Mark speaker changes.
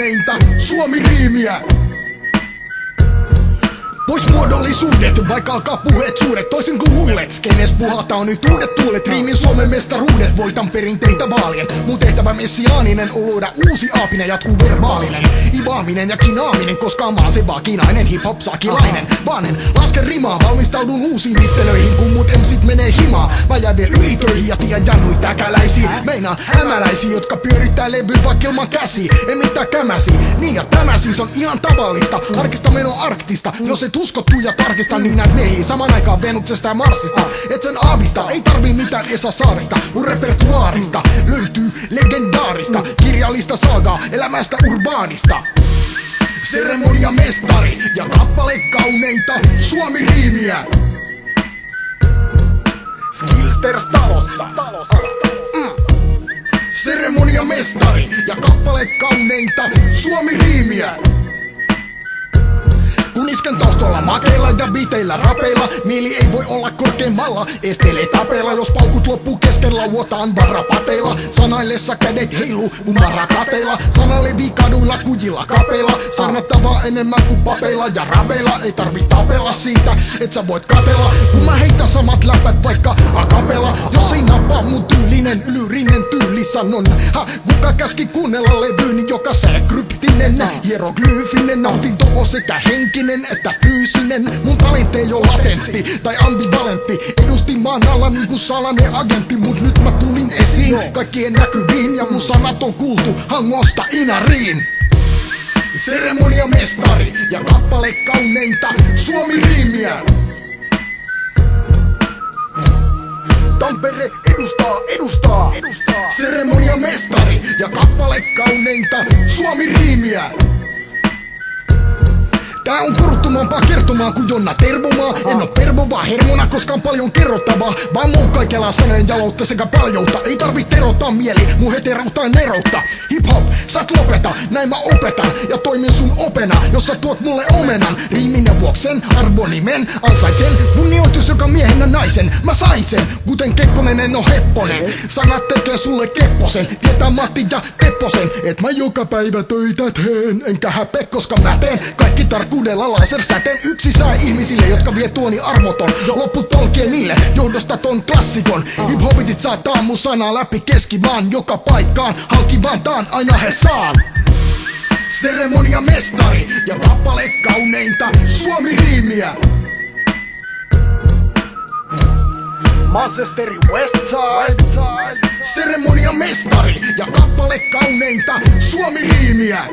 Speaker 1: kauneinta Suomi-riimiä. Pois muodollisuudet, vaikka alkaa puheet suuret, toisin kuin luulet. Skenes puhaltaa nyt uudet tuulet, riimin Suomen mestaruudet. Voitan perinteitä vaalien, mun tehtävä messiaaninen on luoda uusi aapinen, jatkuu verbaalinen ivaaminen ja kinaaminen, koska mä oon se vakinainen hip-hop sakilainen. Vaanen, lasken rimaa, valmistaudun uusiin mittelöihin, kun mut emsit menee himaa. Mä jäin vielä ylitöihin ja tiedän jannuit täkäläisiä. Meinaan hämäläisiä, jotka pyörittää levyä vaikka ilman käsiä. En mitään kämäsi, niin ja tämä siis on ihan tavallista. Arkista meno arktista, jos et uskottu ja tarkista niin näet miehiä saman aikaan Venuksesta ja Marsista. Et sen aavista, ei tarvii mitään Esa Saarista. Mun repertuaarista löytyy legendaarista kirjallista saagaa elämästä urbaanista. Seremoniamestari ja kappale kauneinta Suomi-riimiä. Skillsters talossa. Seremoniamestari ja kappale kauneinta Suomi-riimiä. Kun isken taustalla makeilla ja biteillä rapeilla, mieli ei voi olla korkeammalla. Estelee tapeilla, jos paukut loppuu kesken, lauotaan varapateilla. Sanaillessa kädet heilu, kun marakateilla. Sana levii kaduilla, kujilla, kapeilla. Sarnattavaa enemmän kuin papeilla ja rapeilla. Ei tarvi tapella siitä, et sä voit katella, kun mä heitän samat läpät vaikka akapella. Jos ei napaa mun tyylinen, ylyrinen tyyli sanon. Kuka käski kuunnella levyyn, joka sää kryptinen, hieroglyyfinen, nautinto on sekä henkinen että fyysinen. Mun talentti ei oo latentti tai ambivalentti. Edustin maan alla niinku salainen agentti, mut nyt mä tulin esiin kaikkien näkyviin ja mun sanat on kuultu Hangosta Inariin. Seremoniamestari ja kappale kauneinta Suomi-riimiä. Tampere edustaa. Seremoniamestari ja kappale kauneinta Suomi-riimiä. Tää on koruttomampaa kertomaan kuin Jonna Tervomaa. En oo pervo vaan hermona, koska on paljon kerrottavaa. Vaan muu kaikella sanojen jaloutta sekä paljoutta. Ei tarvit erottaa mieli, mun heteroutta en erotta. Hip-hop, sä et lopeta, näin mä opetan. Ja toimin sun opena, jos sä tuot mulle omenan. Riimin ja vuoksen, arvonimen, ansaitsen. Kunnioitus joka miehen ja naisen, mä sain sen. Kuten Kekkonen en oo hepponen. Sanat tekee sulle kepposen, tietää Matti ja Tepposen. Et mä joka päivä töitä teen, enkä häpe koska mä teen kaikki tarkkuudella lasersäteen. Yksi sää ihmisille, jotka vie tuoni armoton. Loppu tolkee niille, johdosta ton klassikon. Hip-hopitit saattaa mun sanaa läpi keskimaan joka paikkaan. Halki vantaan aina he saan. Seremoniamestari ja kappale kauneinta Suomi-riimiä. Manchesteri Westside. Seremoniamestari ja kappale kauneinta Suomi-riimiä.